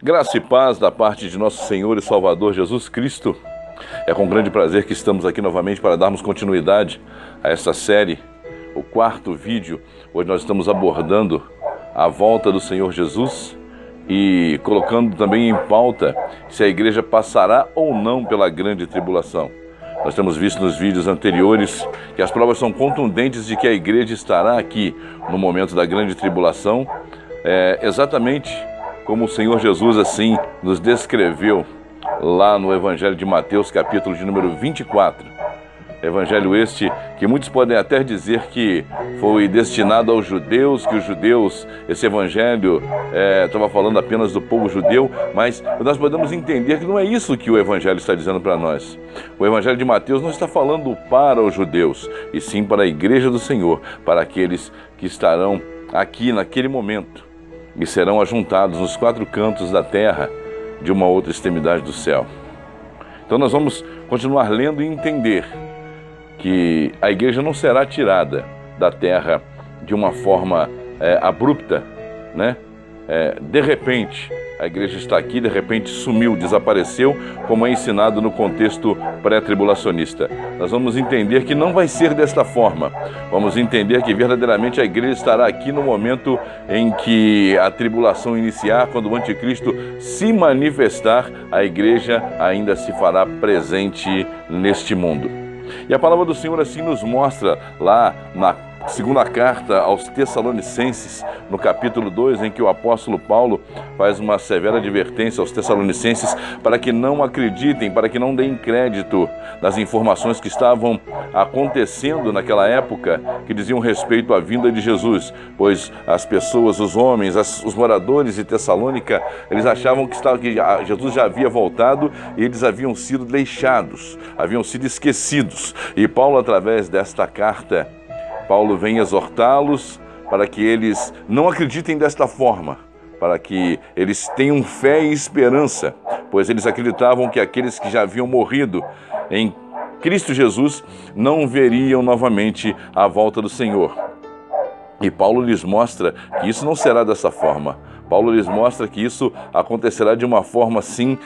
Graça e paz da parte de nosso Senhor e Salvador Jesus Cristo. É com grande prazer que estamos aqui novamente para darmos continuidade a esta série, o quarto vídeo. Hoje nós estamos abordando a volta do Senhor Jesus e colocando também em pauta se a igreja passará ou não pela grande tribulação. Nós temos visto nos vídeos anteriores que as provas são contundentes de que a igreja estará aqui no momento da grande tribulação, exatamente como o Senhor Jesus assim nos descreveu lá no Evangelho de Mateus, capítulo de número 24. Evangelho este que muitos podem até dizer que foi destinado aos judeus, que os judeus, esse evangelho estava falando apenas do povo judeu, mas nós podemos entender que não é isso que o evangelho está dizendo para nós. O Evangelho de Mateus não está falando para os judeus, e sim para a igreja do Senhor, para aqueles que estarão aqui naquele momento e serão ajuntados nos quatro cantos da terra de uma outra extremidade do céu. Então nós vamos continuar lendo e entender que a igreja não será tirada da terra de uma forma abrupta, né? De repente, a igreja está aqui, de repente sumiu, desapareceu, como é ensinado no contexto pré-tribulacionista. Nós vamos entender que não vai ser desta forma. Vamos entender que verdadeiramente a igreja estará aqui no momento em que a tribulação iniciar, quando o anticristo se manifestar, a igreja ainda se fará presente neste mundo. E a palavra do Senhor assim nos mostra lá na segunda carta aos Tessalonicenses, no capítulo 2, em que o apóstolo Paulo faz uma severa advertência aos Tessalonicenses para que não acreditem, para que não deem crédito das informações que estavam acontecendo naquela época, que diziam respeito à vinda de Jesus, pois as pessoas, os homens, os moradores de Tessalônica, eles achavam que Jesus já havia voltado e eles haviam sido deixados, haviam sido esquecidos. E Paulo, através desta carta, Paulo vem exortá-los para que eles não acreditem desta forma, para que eles tenham fé e esperança, pois eles acreditavam que aqueles que já haviam morrido em Cristo Jesus não veriam novamente a volta do Senhor. E Paulo lhes mostra que isso não será dessa forma. Paulo lhes mostra que isso acontecerá de uma forma assim,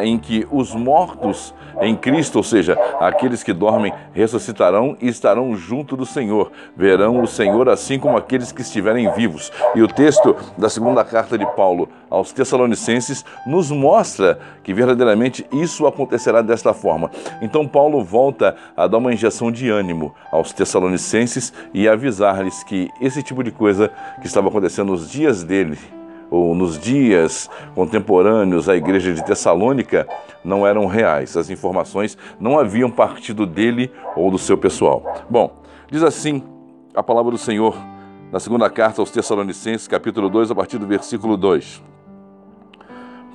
em que os mortos em Cristo, ou seja, aqueles que dormem, ressuscitarão e estarão junto do Senhor. Verão o Senhor assim como aqueles que estiverem vivos. E o texto da segunda carta de Paulo aos Tessalonicenses nos mostra que verdadeiramente isso acontecerá desta forma. Então Paulo volta a dar uma injeção de ânimo aos Tessalonicenses e avisar-lhes que esse tipo de coisa que estava acontecendo nos dias dele, ou nos dias contemporâneos à igreja de Tessalônica, não eram reais. As informações não haviam partido dele ou do seu pessoal. Bom, diz assim a palavra do Senhor na segunda carta aos Tessalonicenses, capítulo 2, a partir do versículo 2.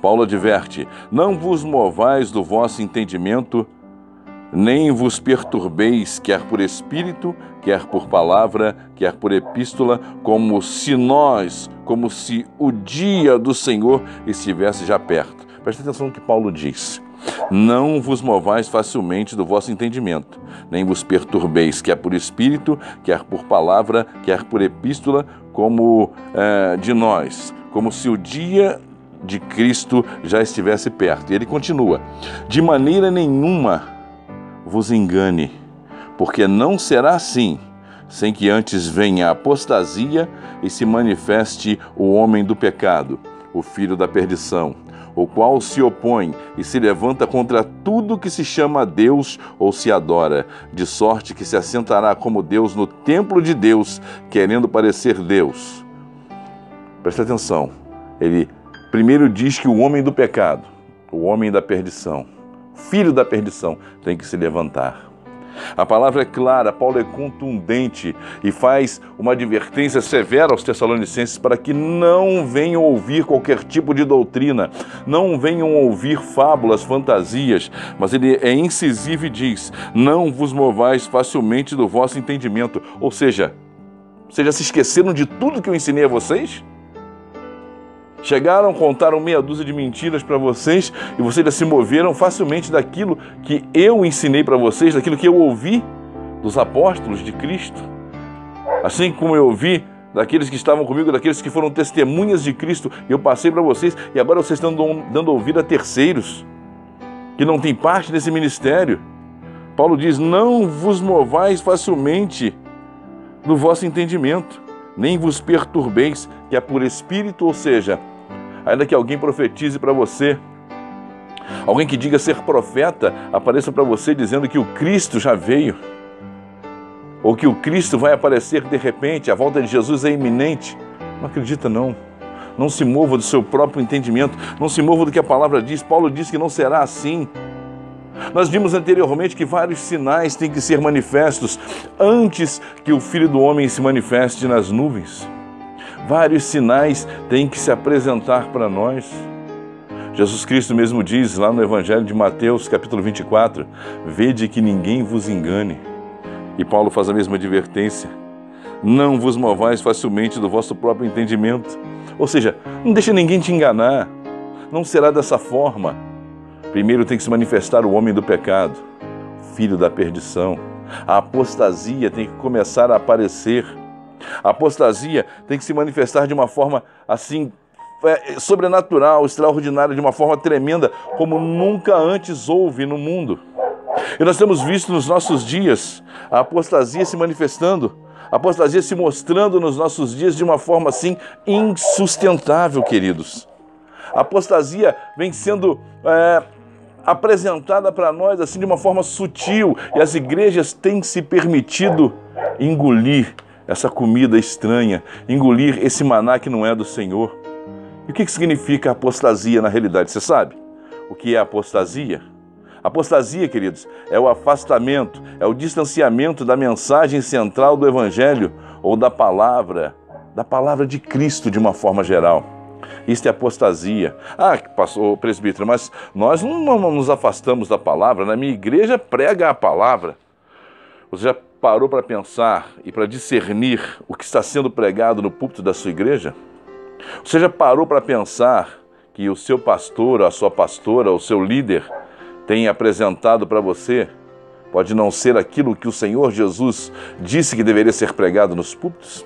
Paulo adverte: não vos movais do vosso entendimento, nem vos perturbeis, quer por espírito, quer por palavra, quer por epístola, como se o dia do Senhor estivesse já perto. Presta atenção no que Paulo diz. Não vos movais facilmente do vosso entendimento, nem vos perturbeis, quer por espírito, quer por palavra, quer por epístola, como de nós, como se o dia de Cristo já estivesse perto. E ele continua: de maneira nenhuma vos engane, porque não será assim, sem que antes venha a apostasia e se manifeste o homem do pecado, o filho da perdição, o qual se opõe e se levanta contra tudo que se chama Deus ou se adora, de sorte que se assentará como Deus no templo de Deus, querendo parecer Deus. Presta atenção, ele primeiro diz que o homem do pecado, o homem da perdição, filho da perdição, tem que se levantar. A palavra é clara, Paulo é contundente e faz uma advertência severa aos Tessalonicenses para que não venham ouvir qualquer tipo de doutrina, não venham ouvir fábulas, fantasias, mas ele é incisivo e diz: não vos movais facilmente do vosso entendimento. Ou seja, vocês já se esqueceram de tudo que eu ensinei a vocês? Chegaram, contaram meia dúzia de mentiras para vocês e vocês já se moveram facilmente daquilo que eu ensinei para vocês, daquilo que eu ouvi dos apóstolos de Cristo. Assim como eu ouvi daqueles que estavam comigo, daqueles que foram testemunhas de Cristo, e eu passei para vocês, e agora vocês estão dando ouvido a terceiros, que não têm parte desse ministério. Paulo diz: não vos movais facilmente do vosso entendimento, nem vos perturbeis, que é por espírito, ou seja, ainda que alguém profetize para você, alguém que diga ser profeta, apareça para você dizendo que o Cristo já veio, ou que o Cristo vai aparecer de repente, a volta de Jesus é iminente. Não acredita não. Não se mova do seu próprio entendimento, não se mova do que a palavra diz. Paulo diz que não será assim. Nós vimos anteriormente que vários sinais têm que ser manifestos antes que o Filho do Homem se manifeste nas nuvens. Vários sinais têm que se apresentar para nós. Jesus Cristo mesmo diz lá no Evangelho de Mateus, capítulo 24, vede que ninguém vos engane. E Paulo faz a mesma advertência: não vos movais facilmente do vosso próprio entendimento. Ou seja, não deixa ninguém te enganar. Não será dessa forma. Primeiro tem que se manifestar o homem do pecado, filho da perdição. A apostasia tem que começar a aparecer. A apostasia tem que se manifestar de uma forma assim, sobrenatural, extraordinária, de uma forma tremenda, como nunca antes houve no mundo. E nós temos visto nos nossos dias a apostasia se manifestando, a apostasia se mostrando nos nossos dias de uma forma assim insustentável, queridos. A apostasia vem sendo apresentada para nós assim de uma forma sutil, e as igrejas têm se permitido engolir essa comida estranha, engolir esse maná que não é do Senhor. E o que significa apostasia na realidade? Você sabe o que é apostasia? Apostasia, queridos, é o afastamento, é o distanciamento da mensagem central do Evangelho ou da palavra de Cristo de uma forma geral. Isto é apostasia. Ah, pastor, presbítero, mas nós não nos afastamos da palavra. Na minha igreja prega a palavra. Você já parou para pensar e para discernir o que está sendo pregado no púlpito da sua igreja? Você já parou para pensar que o seu pastor, a sua pastora, o seu líder tem apresentado para você? Pode não ser aquilo que o Senhor Jesus disse que deveria ser pregado nos púlpitos?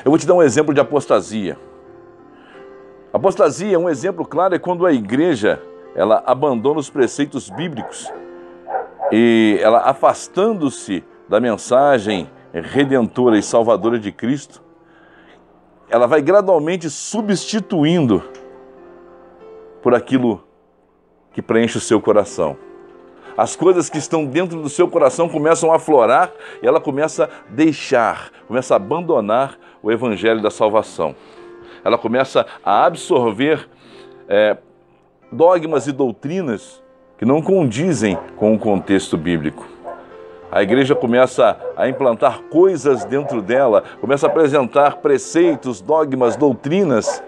Eu vou te dar um exemplo de apostasia. Apostasia, um exemplo claro, é quando a igreja ela abandona os preceitos bíblicos e ela, afastando-se da mensagem redentora e salvadora de Cristo, ela vai gradualmente substituindo por aquilo que preenche o seu coração. As coisas que estão dentro do seu coração começam a aflorar e ela começa a deixar, começa a abandonar o evangelho da salvação. Ela começa a absorver dogmas e doutrinas que não condizem com o contexto bíblico. A igreja começa a implantar coisas dentro dela, começa a apresentar preceitos, dogmas, doutrinas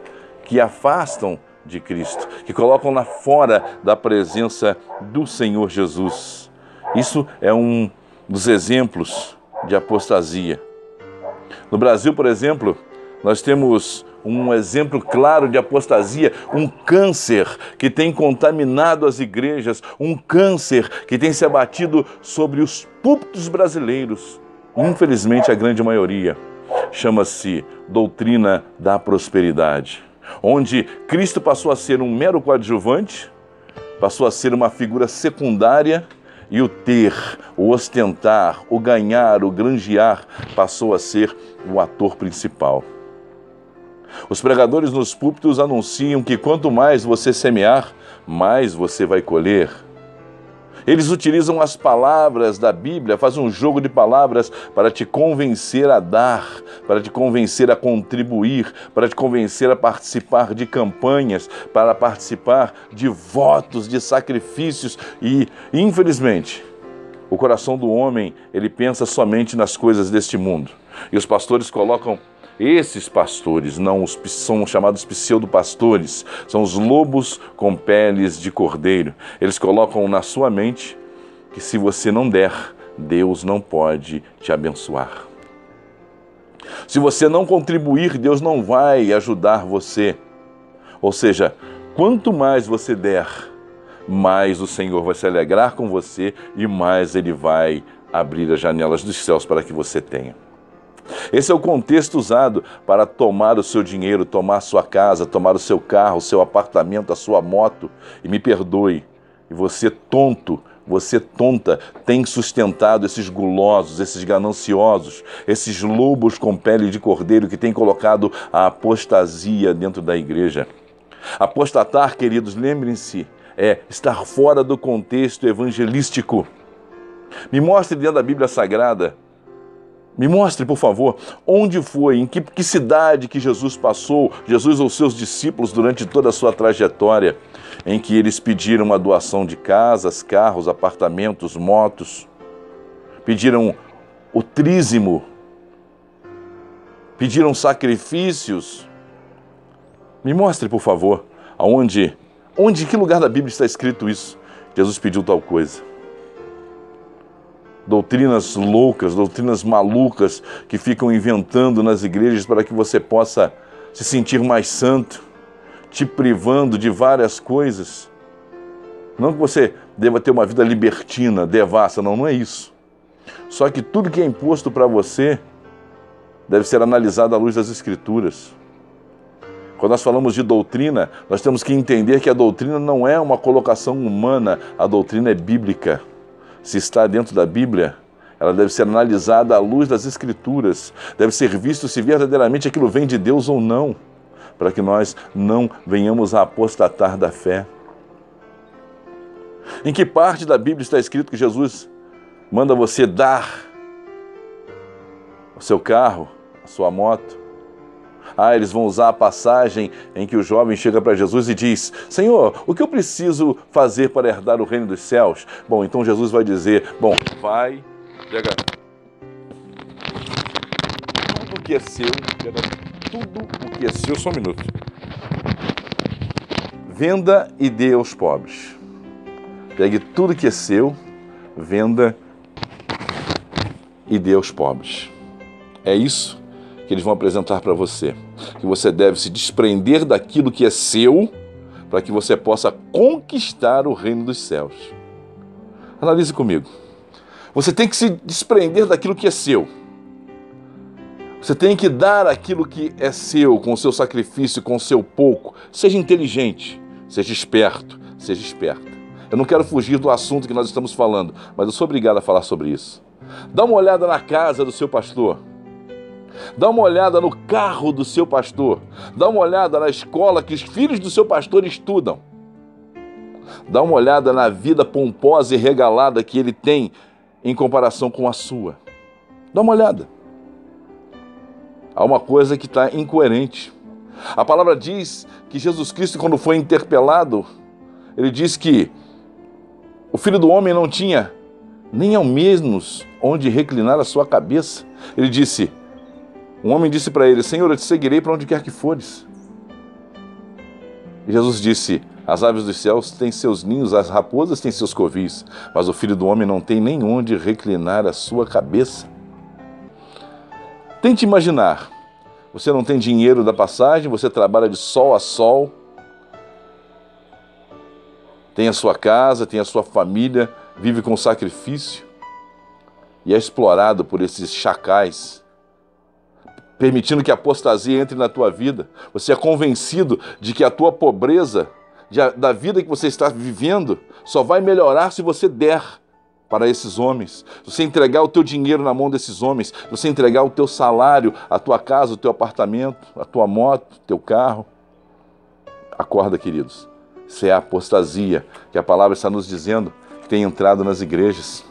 que afastam de Cristo, que colocam lá fora da presença do Senhor Jesus. Isso é um dos exemplos de apostasia. No Brasil, por exemplo, nós temos um exemplo claro de apostasia, um câncer que tem contaminado as igrejas, um câncer que tem se abatido sobre os púlpitos brasileiros, infelizmente a grande maioria. Chama-se doutrina da prosperidade, onde Cristo passou a ser um mero coadjuvante, passou a ser uma figura secundária, e o ter, o ostentar, o ganhar, o granjear passou a ser o ator principal. Os pregadores nos púlpitos anunciam que quanto mais você semear, mais você vai colher. Eles utilizam as palavras da Bíblia, fazem um jogo de palavras para te convencer a dar, para te convencer a contribuir, para te convencer a participar de campanhas, para participar de votos, de sacrifícios. E, infelizmente, o coração do homem, ele pensa somente nas coisas deste mundo. E os pastores colocam esses pastores, não os são chamados pseudo-pastores, são os lobos com peles de cordeiro. Eles colocam na sua mente que se você não der, Deus não pode te abençoar. Se você não contribuir, Deus não vai ajudar você. Ou seja, quanto mais você der, mais o Senhor vai se alegrar com você e mais Ele vai abrir as janelas dos céus para que você tenha. Esse é o contexto usado para tomar o seu dinheiro, tomar a sua casa, tomar o seu carro, o seu apartamento, a sua moto. E me perdoe, e você tonto, você tonta, tem sustentado esses gulosos, esses gananciosos, esses lobos com pele de cordeiro que têm colocado a apostasia dentro da igreja. Apostatar, queridos, lembrem-se, é estar fora do contexto evangelístico. Me mostre dentro da Bíblia Sagrada, me mostre, por favor, onde foi, em que cidade que Jesus passou, Jesus ou seus discípulos, durante toda a sua trajetória, em que eles pediram a doação de casas, carros, apartamentos, motos, pediram o trízimo, pediram sacrifícios. Me mostre, por favor, em que lugar da Bíblia está escrito isso? Jesus pediu tal coisa. Doutrinas loucas, doutrinas malucas que ficam inventando nas igrejas para que você possa se sentir mais santo, te privando de várias coisas. Não que você deva ter uma vida libertina, devassa, não é isso. Só que tudo que é imposto para você deve ser analisado à luz das Escrituras. Quando nós falamos de doutrina, nós temos que entender que a doutrina não é uma colocação humana, a doutrina é bíblica. Se está dentro da Bíblia, ela deve ser analisada à luz das Escrituras, deve ser visto se verdadeiramente aquilo vem de Deus ou não, para que nós não venhamos a apostatar da fé. Em que parte da Bíblia está escrito que Jesus manda você dar o seu carro, a sua moto? Eles vão usar a passagem em que o jovem chega para Jesus e diz: Senhor, o que eu preciso fazer para herdar o reino dos céus? Bom, então Jesus vai dizer: bom, vai, pega tudo o que é seu, só um minuto. Venda e dê aos pobres. Pegue tudo que é seu, venda e dê aos pobres. É isso que eles vão apresentar para você, que você deve se desprender daquilo que é seu para que você possa conquistar o reino dos céus. Analise comigo. Você tem que se desprender daquilo que é seu. Você tem que dar aquilo que é seu, com o seu sacrifício, com o seu pouco. Seja inteligente, seja esperto, seja esperta. Eu não quero fugir do assunto que nós estamos falando, mas eu sou obrigado a falar sobre isso. Dá uma olhada na casa do seu pastor. Dá uma olhada no carro do seu pastor. Dá uma olhada na escola que os filhos do seu pastor estudam. Dá uma olhada na vida pomposa e regalada que ele tem em comparação com a sua. Dá uma olhada. Há uma coisa que está incoerente. A palavra diz que Jesus Cristo, quando foi interpelado, ele diz que o Filho do Homem não tinha nem ao menos onde reclinar a sua cabeça. Ele disse... Um homem disse para ele: Senhor, eu te seguirei para onde quer que fores. E Jesus disse: as aves dos céus têm seus ninhos, as raposas têm seus covis, mas o Filho do Homem não tem nem onde reclinar a sua cabeça. Tente imaginar, você não tem dinheiro da passagem, você trabalha de sol a sol, tem a sua casa, tem a sua família, vive com sacrifício e é explorado por esses chacais, permitindo que a apostasia entre na tua vida. Você é convencido de que a tua pobreza, da vida que você está vivendo, só vai melhorar se você der para esses homens. Se você entregar o teu dinheiro na mão desses homens, se você entregar o teu salário, a tua casa, o teu apartamento, a tua moto, o teu carro. Acorda, queridos. Isso é a apostasia que a palavra está nos dizendo que tem entrado nas igrejas.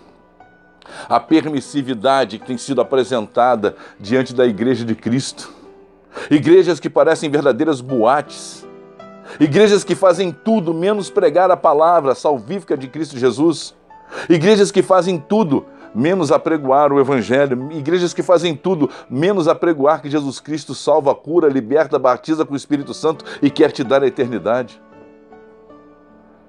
A permissividade que tem sido apresentada diante da igreja de Cristo. Igrejas que parecem verdadeiras boates. Igrejas que fazem tudo menos pregar a palavra salvífica de Cristo Jesus. Igrejas que fazem tudo menos apregoar o Evangelho. Igrejas que fazem tudo menos apregoar que Jesus Cristo salva, cura, liberta, batiza com o Espírito Santo e quer te dar a eternidade.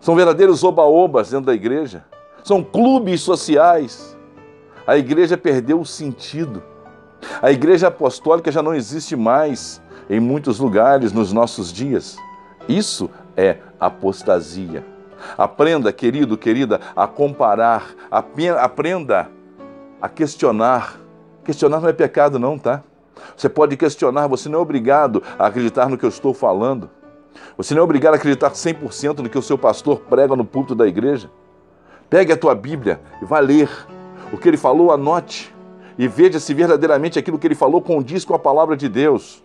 São verdadeiros oba-obas dentro da igreja. São clubes sociais. A igreja perdeu o sentido. A igreja apostólica já não existe mais em muitos lugares nos nossos dias. Isso é apostasia. Aprenda, querido, querida, a comparar. Aprenda a questionar Questionar não é pecado não, tá? Você pode questionar, você não é obrigado a acreditar no que eu estou falando. Você não é obrigado a acreditar 100% no que o seu pastor prega no púlpito da igreja. Pegue a tua Bíblia e vá ler. O que ele falou, anote. E veja se verdadeiramente aquilo que ele falou condiz com a palavra de Deus.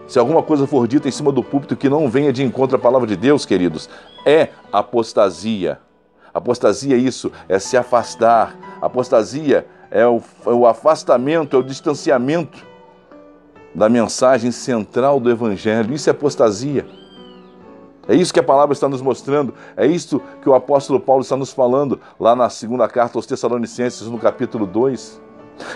Se alguma coisa for dita em cima do púlpito que não venha de encontro à palavra de Deus, queridos, é apostasia. Apostasia é isso, é se afastar. Apostasia é o afastamento, é o distanciamento da mensagem central do Evangelho. Isso é apostasia. É isso que a palavra está nos mostrando. É isso que o apóstolo Paulo está nos falando lá na segunda carta aos Tessalonicenses, no capítulo 2.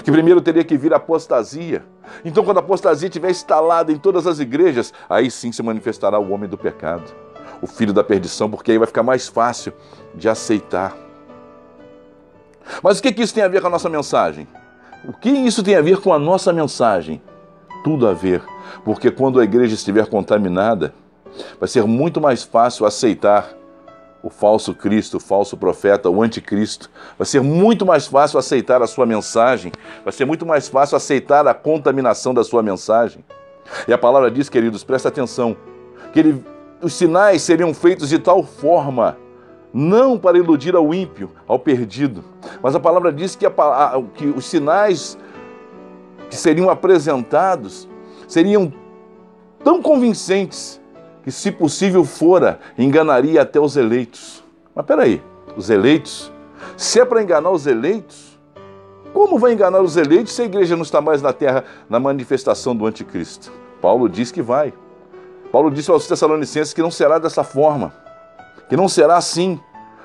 Que primeiro teria que vir a apostasia. Então, quando a apostasia estiver instalada em todas as igrejas, aí sim se manifestará o homem do pecado, o filho da perdição, porque aí vai ficar mais fácil de aceitar. Mas o que isso tem a ver com a nossa mensagem? O que isso tem a ver com a nossa mensagem? Tudo a ver, porque quando a igreja estiver contaminada, vai ser muito mais fácil aceitar o falso Cristo, o falso profeta, o anticristo. Vai ser muito mais fácil aceitar a sua mensagem, vai ser muito mais fácil aceitar a contaminação da sua mensagem. E a palavra diz, queridos, presta atenção, que os sinais seriam feitos de tal forma, não para iludir ao ímpio, ao perdido, mas a palavra diz que os sinais que seriam apresentados seriam tão convincentes que, se possível fora, enganaria até os eleitos. Mas peraí, os eleitos? Se é para enganar os eleitos, como vai enganar os eleitos se a igreja não está mais na terra na manifestação do anticristo? Paulo diz que vai. Paulo disse aos Tessalonicenses que não será dessa forma, que não será assim,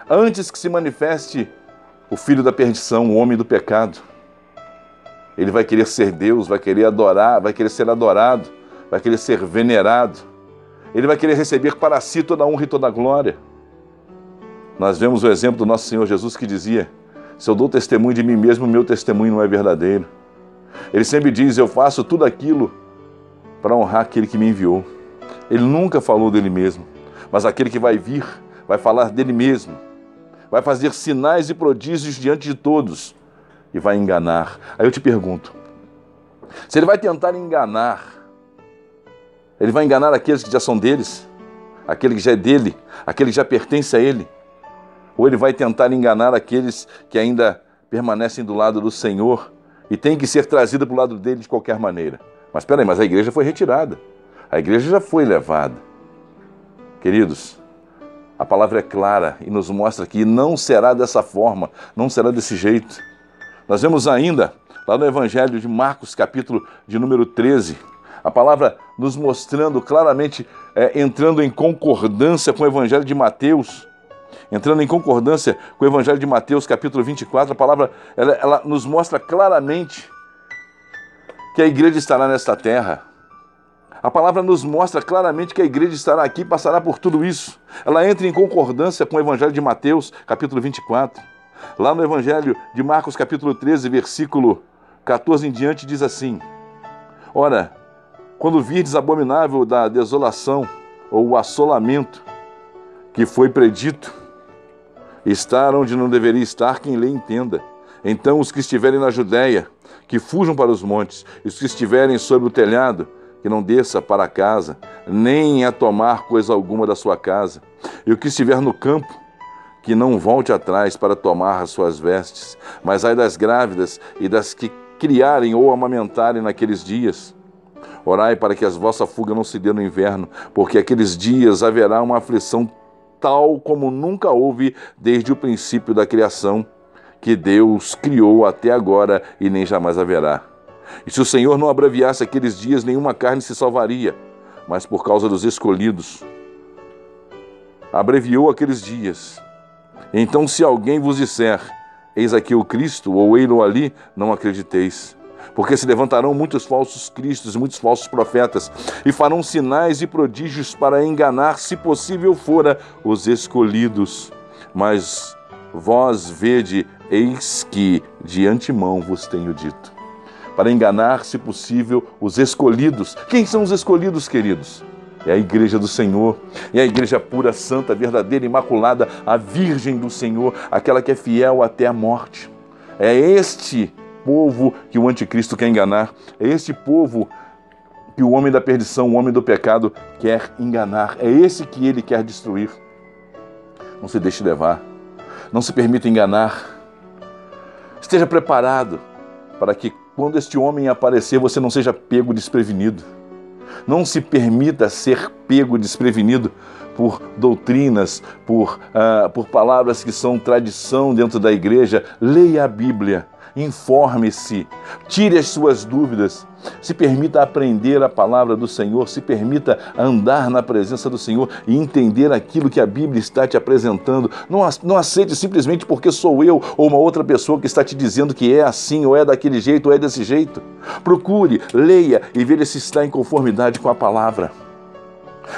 antes que se manifeste o filho da perdição, o homem do pecado. Ele vai querer ser Deus, vai querer adorar, vai querer ser adorado, vai querer ser venerado. Ele vai querer receber para si toda a honra e toda a glória. Nós vemos o exemplo do nosso Senhor Jesus que dizia: se eu dou testemunho de mim mesmo, meu testemunho não é verdadeiro. Ele sempre diz: eu faço tudo aquilo para honrar aquele que me enviou. Ele nunca falou dele mesmo, mas aquele que vai vir vai falar dele mesmo. Vai fazer sinais e prodígios diante de todos e vai enganar. Aí eu te pergunto, se ele vai tentar enganar, ele vai enganar aqueles que já são deles, aquele que já é dele, aquele que já pertence a ele, ou ele vai tentar enganar aqueles que ainda permanecem do lado do Senhor e tem que ser trazido para o lado dele de qualquer maneira? Mas espera aí, mas a igreja foi retirada, a igreja já foi levada. Queridos, a palavra é clara e nos mostra que não será dessa forma, não será desse jeito. Nós vemos ainda, lá no Evangelho de Marcos, capítulo de número 13, a palavra nos mostrando claramente, entrando em concordância com o Evangelho de Mateus, entrando em concordância com o Evangelho de Mateus, capítulo 24, a palavra ela nos mostra claramente que a igreja estará nesta terra. A palavra nos mostra claramente que a igreja estará aqui e passará por tudo isso. Ela entra em concordância com o Evangelho de Mateus, capítulo 24. Lá no Evangelho de Marcos, capítulo 13, versículo 14 em diante, diz assim: ora, quando virdes abominável da desolação, ou o assolamento, que foi predito, estar onde não deveria estar, quem lê entenda. Então os que estiverem na Judéia, que fujam para os montes, e os que estiverem sobre o telhado, que não desça para casa, nem a tomar coisa alguma da sua casa. E o que estiver no campo, que não volte atrás para tomar as suas vestes. Mas ai das grávidas e das que criarem ou amamentarem naqueles dias. Orai para que a vossa fuga não se dê no inverno, porque aqueles dias haverá uma aflição tal como nunca houve desde o princípio da criação, que Deus criou até agora e nem jamais haverá. E se o Senhor não abreviasse aqueles dias, nenhuma carne se salvaria, mas por causa dos escolhidos, abreviou aqueles dias. Então, se alguém vos disser, eis aqui o Cristo, ou ei-lo ali, não acrediteis. Porque se levantarão muitos falsos cristos, muitos falsos profetas, e farão sinais e prodígios para enganar, se possível fora, os escolhidos. Mas vós vede, eis que de antemão vos tenho dito. Para enganar, se possível, os escolhidos. Quem são os escolhidos, queridos? É a igreja do Senhor, é a igreja pura, santa, verdadeira, imaculada, a Virgem do Senhor, aquela que é fiel até a morte. É este povo que o anticristo quer enganar. É este povo que o homem da perdição, o homem do pecado quer enganar. É esse que ele quer destruir. Não se deixe levar. Não se permita enganar. Esteja preparado para que quando este homem aparecer, você não seja pego desprevenido. Não se permita ser pego desprevenido por doutrinas, por palavras que são tradição dentro da igreja. Leia a Bíblia, informe-se, tire as suas dúvidas, se permita aprender a palavra do Senhor, se permita andar na presença do Senhor e entender aquilo que a Bíblia está te apresentando. Não aceite simplesmente porque sou eu ou uma outra pessoa que está te dizendo que é assim, ou é daquele jeito, ou é desse jeito. Procure, leia e veja se está em conformidade com a palavra.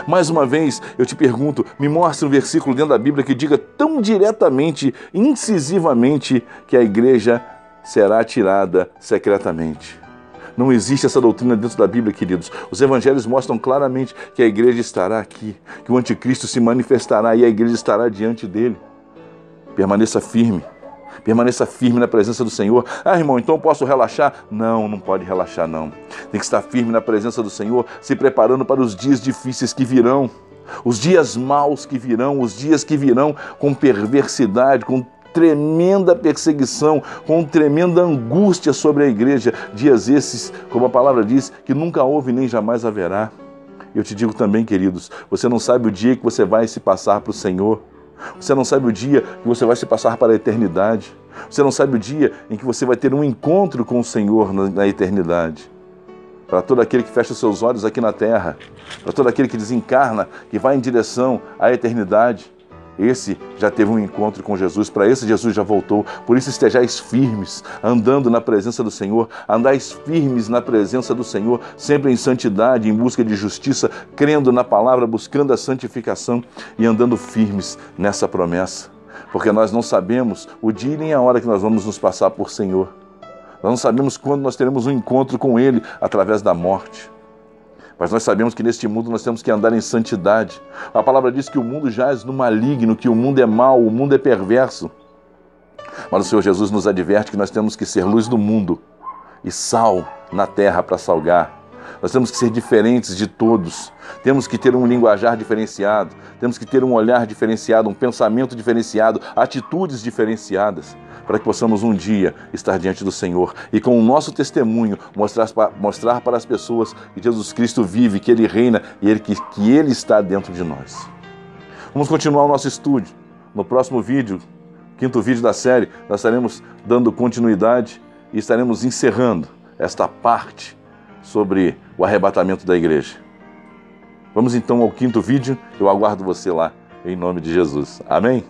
Mais uma vez, eu te pergunto, me mostre um versículo dentro da Bíblia que diga tão diretamente, incisivamente, que a igreja será tirada secretamente. Não existe essa doutrina dentro da Bíblia, queridos. Os evangelhos mostram claramente que a igreja estará aqui, que o anticristo se manifestará e a igreja estará diante dele. Permaneça firme. Permaneça firme na presença do Senhor. Ah, irmão, então posso relaxar? Não, não pode relaxar, não. Tem que estar firme na presença do Senhor, se preparando para os dias difíceis que virão, os dias maus que virão, os dias que virão com perversidade, com tremenda perseguição, com tremenda angústia sobre a igreja. Dias esses, como a palavra diz, que nunca houve nem jamais haverá. Eu te digo também, queridos, você não sabe o dia que você vai se passar para o Senhor. Você não sabe o dia que você vai se passar para a eternidade. Você não sabe o dia em que você vai ter um encontro com o Senhor na eternidade. Para todo aquele que fecha os seus olhos aqui na terra, para todo aquele que desencarna, que vai em direção à eternidade, esse já teve um encontro com Jesus, para esse Jesus já voltou. Por isso estejais firmes, andando na presença do Senhor, andais firmes na presença do Senhor, sempre em santidade, em busca de justiça, crendo na palavra, buscando a santificação e andando firmes nessa promessa. Porque nós não sabemos o dia nem a hora que nós vamos nos passar por Senhor. Nós não sabemos quando nós teremos um encontro com Ele através da morte. Mas nós sabemos que neste mundo nós temos que andar em santidade. A palavra diz que o mundo jaz no maligno, que o mundo é mau, o mundo é perverso. Mas o Senhor Jesus nos adverte que nós temos que ser luz do mundo e sal na terra para salgar. Nós temos que ser diferentes de todos. Temos que ter um linguajar diferenciado. Temos que ter um olhar diferenciado, um pensamento diferenciado, atitudes diferenciadas, para que possamos um dia estar diante do Senhor e com o nosso testemunho mostrar para as pessoas que Jesus Cristo vive, que Ele reina e que Ele está dentro de nós. Vamos continuar o nosso estudo. No próximo vídeo, quinto vídeo da série, nós estaremos dando continuidade e estaremos encerrando esta parte sobre o arrebatamento da igreja. Vamos então ao quinto vídeo, eu aguardo você lá, em nome de Jesus. Amém?